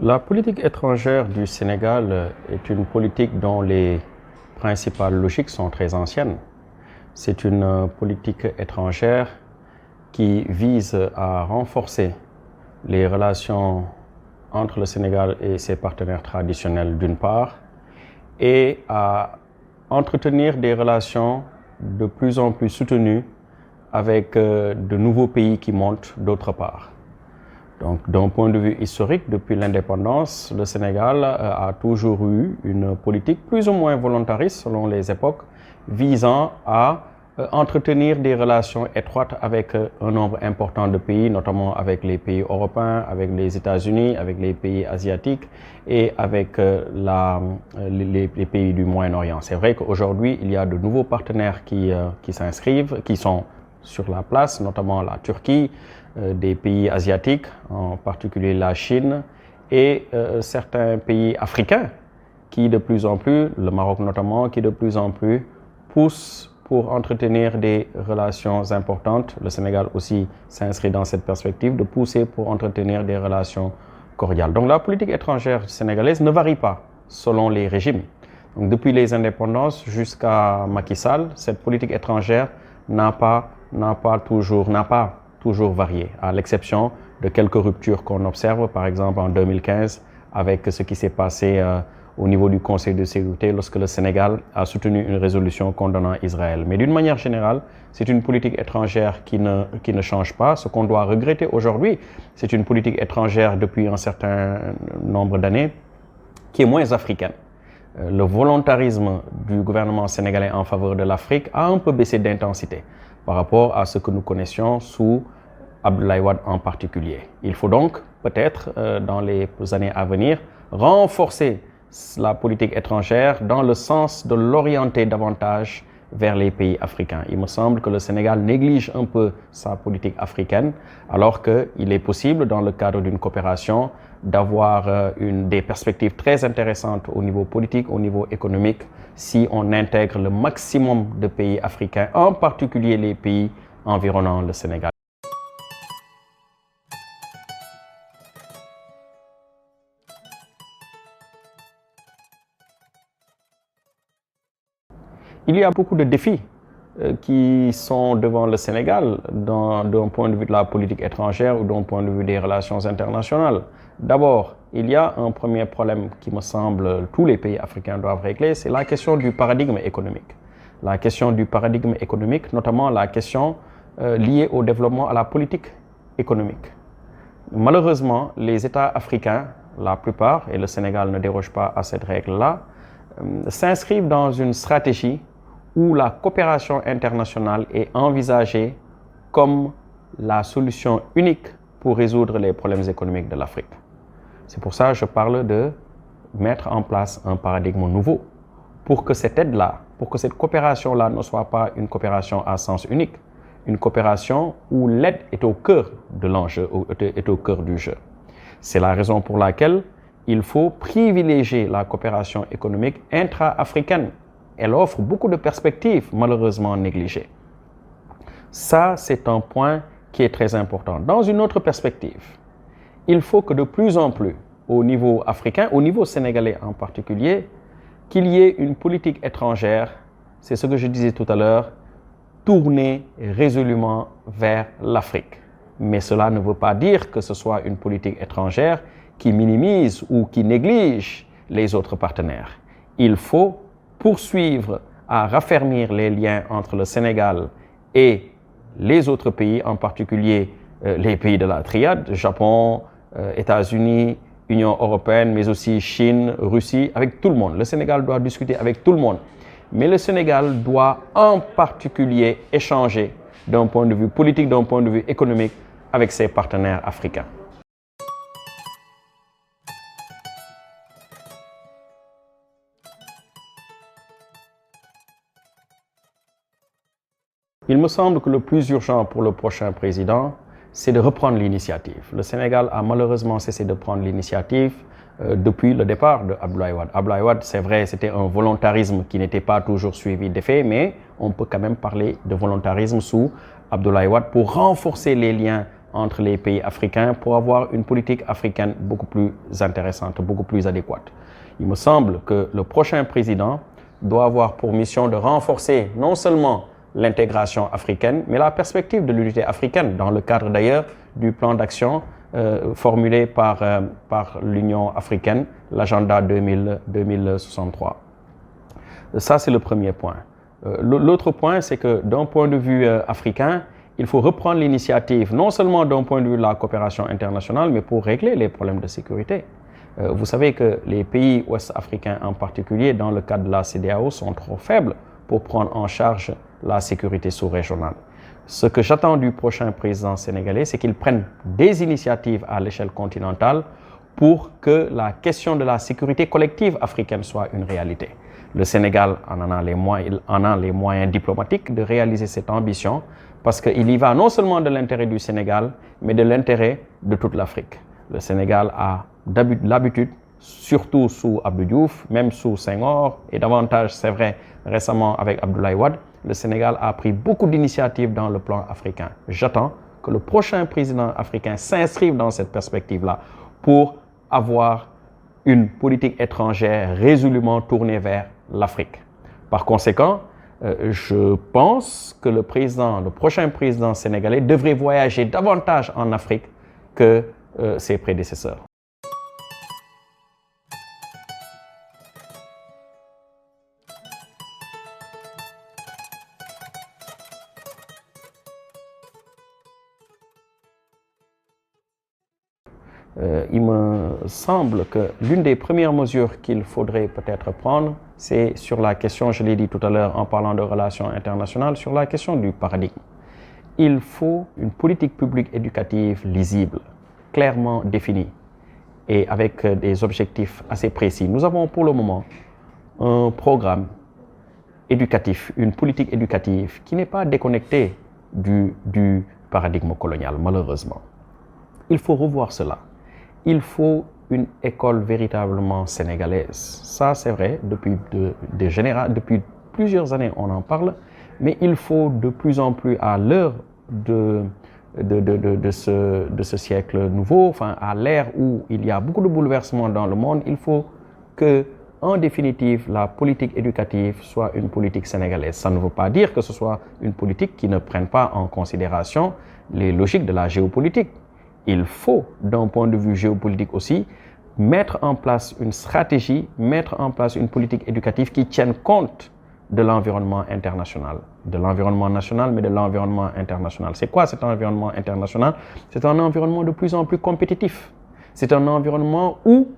La politique étrangère du Sénégal est une politique dont les principales logiques sont très anciennes. C'est une politique étrangère qui vise à renforcer les relations entre le Sénégal et ses partenaires traditionnels d'une part et à entretenir des relations de plus en plus soutenues avec de nouveaux pays qui montent d'autre part. Donc, d'un point de vue historique, depuis l'indépendance, le Sénégal a toujours eu une politique plus ou moins volontariste selon les époques, visant à entretenir des relations étroites avec un nombre important de pays, notamment avec les pays européens, avec les États-Unis, avec les pays asiatiques et avec les pays du Moyen-Orient. C'est vrai qu'aujourd'hui, il y a de nouveaux partenaires qui s'inscrivent, qui sont sur la place, notamment la Turquie, des pays asiatiques, en particulier la Chine, et certains pays africains qui de plus en plus, le Maroc notamment, qui de plus en plus poussent pour entretenir des relations importantes. Le Sénégal aussi s'inscrit dans cette perspective de pousser pour entretenir des relations cordiales. Donc la politique étrangère sénégalaise ne varie pas selon les régimes. Donc, depuis les indépendances jusqu'à Macky Sall, cette politique étrangère n'a pas toujours varié, à l'exception de quelques ruptures qu'on observe, par exemple en 2015, avec ce qui s'est passé au niveau du Conseil de sécurité, lorsque le Sénégal a soutenu une résolution condamnant Israël. Mais d'une manière générale, c'est une politique étrangère qui ne change pas. Ce qu'on doit regretter aujourd'hui, c'est une politique étrangère depuis un certain nombre d'années qui est moins africaine. Le volontarisme du gouvernement sénégalais en faveur de l'Afrique a un peu baissé d'intensité par rapport à ce que nous connaissions sous Abdoulaye Wade en particulier. Il faut donc peut-être, dans les années à venir, renforcer la politique étrangère dans le sens de l'orienter davantage vers les pays africains. Il me semble que le Sénégal néglige un peu sa politique africaine, alors qu'il est possible, dans le cadre d'une coopération, d'avoir des perspectives très intéressantes au niveau politique, au niveau économique, si on intègre le maximum de pays africains, en particulier les pays environnant le Sénégal. Il y a beaucoup de défis qui sont devant le Sénégal d'un point de vue de la politique étrangère ou d'un point de vue des relations internationales. D'abord, il y a un premier problème qui me semble tous les pays africains doivent régler, c'est la question du paradigme économique. La question du paradigme économique, notamment la question liée au développement, à la politique économique. Malheureusement, les États africains, la plupart, et le Sénégal ne déroge pas à cette règle-là, s'inscrivent dans une stratégie où la coopération internationale est envisagée comme la solution unique pour résoudre les problèmes économiques de l'Afrique. C'est pour ça que je parle de mettre en place un paradigme nouveau pour que cette aide-là, pour que cette coopération-là ne soit pas une coopération à sens unique, une coopération où l'aide est au cœur de l'enjeu, est au cœur du jeu. C'est la raison pour laquelle il faut privilégier la coopération économique intra-africaine. Elle offre beaucoup de perspectives, malheureusement négligées. Ça, c'est un point qui est très important. Dans une autre perspective, il faut que de plus en plus, au niveau africain, au niveau sénégalais en particulier, qu'il y ait une politique étrangère, c'est ce que je disais tout à l'heure, tournée résolument vers l'Afrique. Mais cela ne veut pas dire que ce soit une politique étrangère qui minimise ou qui néglige les autres partenaires. Il faut poursuivre à raffermir les liens entre le Sénégal et les autres pays, en particulier les pays de la triade, Japon, États-Unis, Union européenne, mais aussi Chine, Russie, avec tout le monde. Le Sénégal doit discuter avec tout le monde. Mais le Sénégal doit en particulier échanger d'un point de vue politique, d'un point de vue économique, avec ses partenaires africains. Il me semble que le plus urgent pour le prochain président, c'est de reprendre l'initiative. Le Sénégal a malheureusement cessé de prendre l'initiative depuis le départ de Abdoulaye Wade. Abdoulaye Wade, c'est vrai, c'était un volontarisme qui n'était pas toujours suivi d'effet, mais on peut quand même parler de volontarisme sous Abdoulaye Wade pour renforcer les liens entre les pays africains pour avoir une politique africaine beaucoup plus intéressante, beaucoup plus adéquate. Il me semble que le prochain président doit avoir pour mission de renforcer non seulement l'intégration africaine, mais la perspective de l'unité africaine, dans le cadre d'ailleurs du plan d'action formulé par l'Union africaine, l'agenda 2063. Ça, c'est le premier point. L'autre point, c'est que d'un point de vue africain, il faut reprendre l'initiative, non seulement d'un point de vue de la coopération internationale, mais pour régler les problèmes de sécurité. Vous savez que les pays ouest-africains en particulier, dans le cadre de la CEDEAO, sont trop faibles pour prendre en charge la sécurité sous-régionale. Ce que j'attends du prochain président sénégalais, c'est qu'il prenne des initiatives à l'échelle continentale pour que la question de la sécurité collective africaine soit une réalité. Le Sénégal en a les moyens diplomatiques de réaliser cette ambition parce qu'il y va non seulement de l'intérêt du Sénégal, mais de l'intérêt de toute l'Afrique. Le Sénégal a l'habitude, surtout sous Abdou Diouf, même sous Senghor, et davantage, c'est vrai, récemment avec Abdoulaye Wade, le Sénégal a pris beaucoup d'initiatives dans le plan africain. J'attends que le prochain président africain s'inscrive dans cette perspective-là pour avoir une politique étrangère résolument tournée vers l'Afrique. Par conséquent, je pense que le prochain président sénégalais devrait voyager davantage en Afrique que ses prédécesseurs. Il me semble que l'une des premières mesures qu'il faudrait peut-être prendre, c'est sur la question, je l'ai dit tout à l'heure en parlant de relations internationales, sur la question du paradigme. Il faut une politique publique éducative lisible, clairement définie et avec des objectifs assez précis. Nous avons pour le moment un programme éducatif, une politique éducative qui n'est pas déconnectée du paradigme colonial, malheureusement. Il faut revoir cela. Il faut une école véritablement sénégalaise. Ça, c'est vrai, depuis plusieurs années, on en parle, mais il faut de plus en plus, à l'heure de ce siècle nouveau, enfin, à l'ère où il y a beaucoup de bouleversements dans le monde, il faut que, en définitive, la politique éducative soit une politique sénégalaise. Ça ne veut pas dire que ce soit une politique qui ne prenne pas en considération les logiques de la géopolitique. Il faut, d'un point de vue géopolitique aussi, mettre en place une stratégie, mettre en place une politique éducative qui tienne compte de l'environnement international, de l'environnement national, mais de l'environnement international. C'est quoi cet environnement international? C'est un environnement de plus en plus compétitif. C'est un environnement où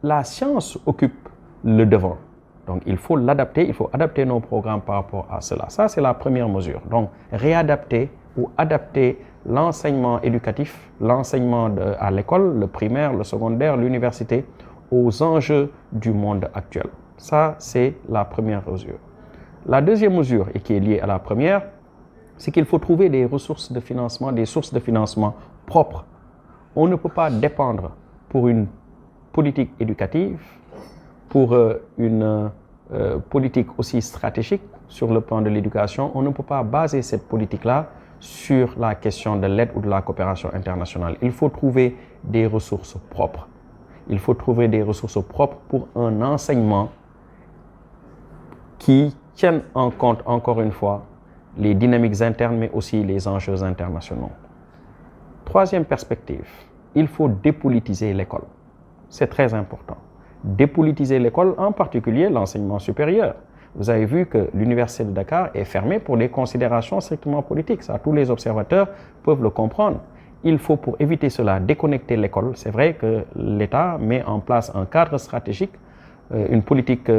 la science occupe le devant. Donc, il faut l'adapter, il faut adapter nos programmes par rapport à cela. Ça, c'est la première mesure. Donc, réadapter ou adapter l'enseignement éducatif, l'enseignement à l'école, le primaire, le secondaire, l'université, aux enjeux du monde actuel. Ça, c'est la première mesure. La deuxième mesure, et qui est liée à la première, c'est qu'il faut trouver des ressources de financement, des sources de financement propres. On ne peut pas dépendre pour une politique éducative, pour une politique aussi stratégique sur le plan de l'éducation, on ne peut pas baser cette politique-là sur la question de l'aide ou de la coopération internationale. Il faut trouver des ressources propres. Il faut trouver des ressources propres pour un enseignement qui tienne en compte, encore une fois, les dynamiques internes, mais aussi les enjeux internationaux. Troisième perspective, il faut dépolitiser l'école. C'est très important. Dépolitiser l'école, en particulier l'enseignement supérieur. Vous avez vu que l'Université de Dakar est fermée pour des considérations strictement politiques. Ça, tous les observateurs peuvent le comprendre. Il faut, pour éviter cela, déconnecter l'école. C'est vrai que l'État met en place un cadre stratégique, une politique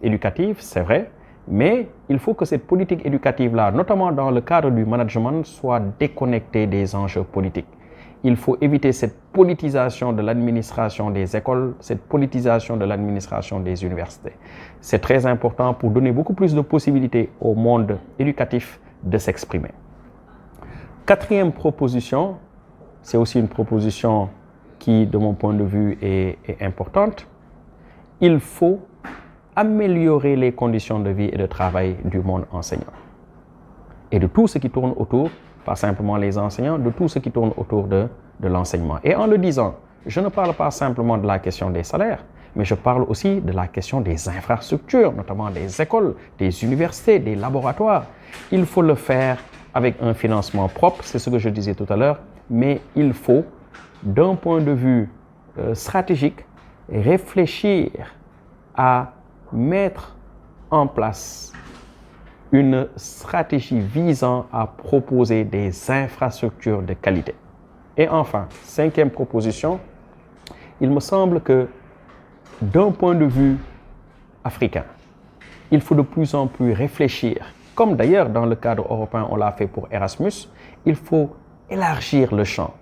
éducative, c'est vrai, mais il faut que cette politique éducative-là, notamment dans le cadre du management, soit déconnectée des enjeux politiques. Il faut éviter cette politisation de l'administration des écoles, cette politisation de l'administration des universités. C'est très important pour donner beaucoup plus de possibilités au monde éducatif de s'exprimer. Quatrième proposition, c'est aussi une proposition qui, de mon point de vue, est importante. Il faut améliorer les conditions de vie et de travail du monde enseignant et de tout ce qui tourne autour pas simplement les enseignants, de tout ce qui tourne autour de l'enseignement. Et en le disant, je ne parle pas simplement de la question des salaires, mais je parle aussi de la question des infrastructures, notamment des écoles, des universités, des laboratoires. Il faut le faire avec un financement propre, c'est ce que je disais tout à l'heure, mais il faut, d'un point de vue stratégique, réfléchir à mettre en place une stratégie visant à proposer des infrastructures de qualité. Et enfin, cinquième proposition, il me semble que d'un point de vue africain, il faut de plus en plus réfléchir, comme d'ailleurs dans le cadre européen on l'a fait pour Erasmus, il faut élargir le champ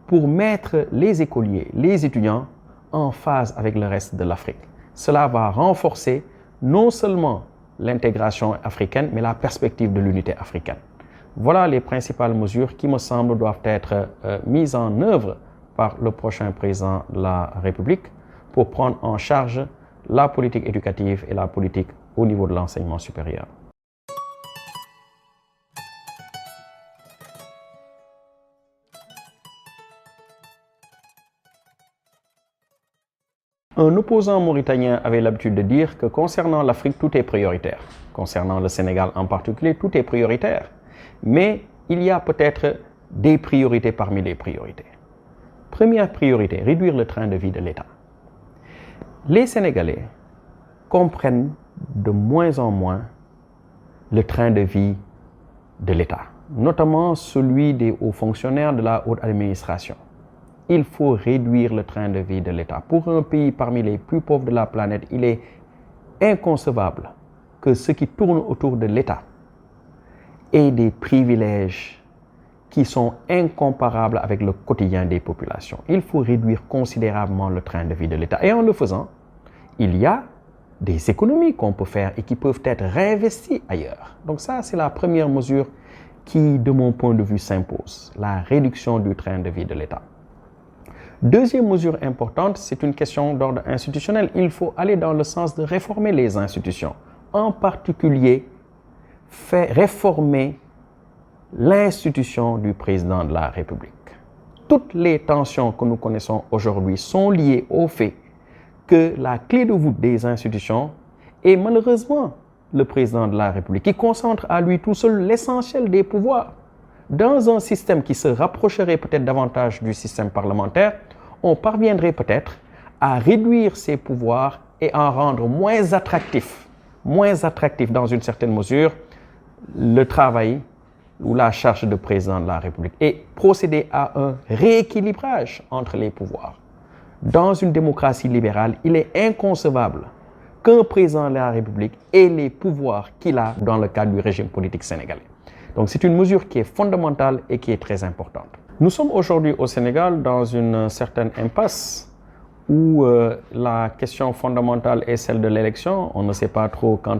pour mettre les écoliers, les étudiants en phase avec le reste de l'Afrique. Cela va renforcer non seulement l'intégration africaine, mais la perspective de l'unité africaine. Voilà les principales mesures qui me semblent doivent être mises en œuvre par le prochain président de la République pour prendre en charge la politique éducative et la politique au niveau de l'enseignement supérieur. Un opposant mauritanien avait l'habitude de dire que concernant l'Afrique, tout est prioritaire. Concernant le Sénégal en particulier, tout est prioritaire. Mais il y a peut-être des priorités parmi les priorités. Première priorité, réduire le train de vie de l'État. Les Sénégalais comprennent de moins en moins le train de vie de l'État, notamment celui des hauts fonctionnaires de la haute administration. Il faut réduire le train de vie de l'État. Pour un pays parmi les plus pauvres de la planète, il est inconcevable que ce qui tourne autour de l'État ait des privilèges qui sont incomparables avec le quotidien des populations. Il faut réduire considérablement le train de vie de l'État. Et en le faisant, il y a des économies qu'on peut faire et qui peuvent être réinvesties ailleurs. Donc ça, c'est la première mesure qui, de mon point de vue, s'impose, la réduction du train de vie de l'État. Deuxième mesure importante, c'est une question d'ordre institutionnel. Il faut aller dans le sens de réformer les institutions, en particulier réformer l'institution du président de la République. Toutes les tensions que nous connaissons aujourd'hui sont liées au fait que la clé de voûte des institutions est malheureusement le président de la République, qui concentre à lui tout seul l'essentiel des pouvoirs. Dans un système qui se rapprocherait peut-être davantage du système parlementaire, on parviendrait peut-être à réduire ses pouvoirs et en rendre moins attractif dans une certaine mesure, le travail ou la charge de président de la République et procéder à un rééquilibrage entre les pouvoirs. Dans une démocratie libérale, il est inconcevable qu'un président de la République ait les pouvoirs qu'il a dans le cadre du régime politique sénégalais. Donc c'est une mesure qui est fondamentale et qui est très importante. Nous sommes aujourd'hui au Sénégal dans une certaine impasse où la question fondamentale est celle de l'élection. On ne sait pas trop quand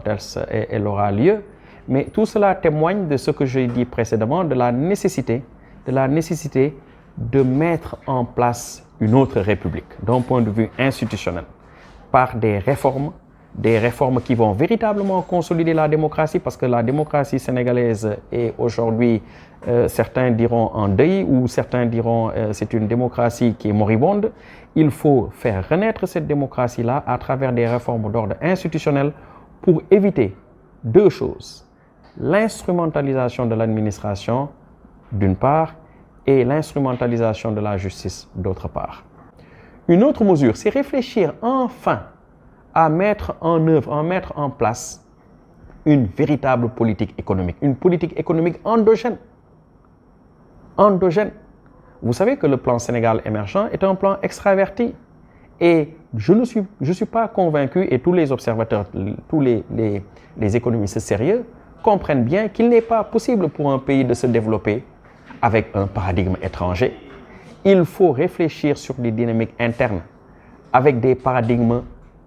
elle aura lieu, mais tout cela témoigne de ce que j'ai dit précédemment, de la nécessité de mettre en place une autre république d'un point de vue institutionnel par des réformes qui vont véritablement consolider la démocratie, parce que la démocratie sénégalaise est aujourd'hui, certains diront en deuil, ou certains diront c'est une démocratie qui est moribonde. Il faut faire renaître cette démocratie-là à travers des réformes d'ordre institutionnel pour éviter deux choses. L'instrumentalisation de l'administration, d'une part, et l'instrumentalisation de la justice, d'autre part. Une autre mesure, c'est réfléchir enfin à mettre en place une véritable politique économique, une politique économique endogène. Vous savez que le plan Sénégal émergent est un plan extraverti. Et je ne suis pas convaincu, et tous les observateurs, tous les économistes sérieux comprennent bien qu'il n'est pas possible pour un pays de se développer avec un paradigme étranger. Il faut réfléchir sur des dynamiques internes avec des paradigmes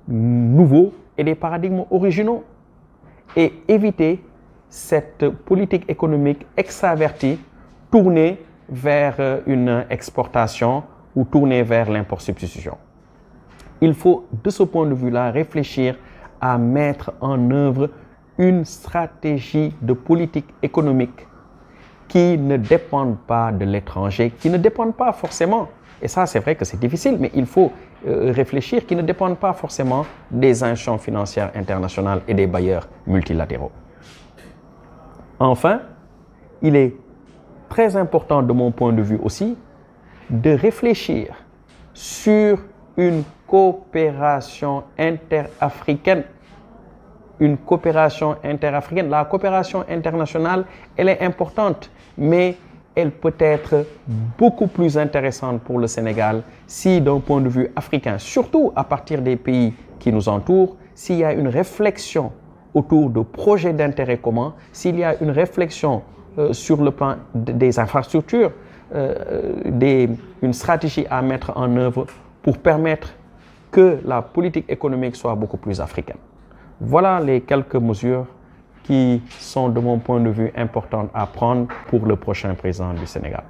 nouveaux et des paradigmes originaux et éviter cette politique économique extravertie tournée vers une exportation ou tournée vers l'import-substitution. Il faut, de ce point de vue-là, réfléchir à mettre en œuvre une stratégie de politique économique qui ne dépendent pas de l'étranger, qui ne dépendent pas forcément, et ça c'est vrai que c'est difficile, mais il faut réfléchir, qui ne dépendent pas forcément des institutions financières internationales et des bailleurs multilatéraux. Enfin, il est très important de mon point de vue aussi de réfléchir sur une coopération interafricaine. Une coopération interafricaine. La coopération internationale, elle est importante, mais elle peut être beaucoup plus intéressante pour le Sénégal si, d'un point de vue africain, surtout à partir des pays qui nous entourent, s'il y a une réflexion autour de projets d'intérêt commun, s'il y a une réflexion sur le plan des infrastructures, une stratégie à mettre en œuvre pour permettre que la politique économique soit beaucoup plus africaine. Voilà les quelques mesures qui sont, de mon point de vue, importantes à prendre pour le prochain président du Sénégal.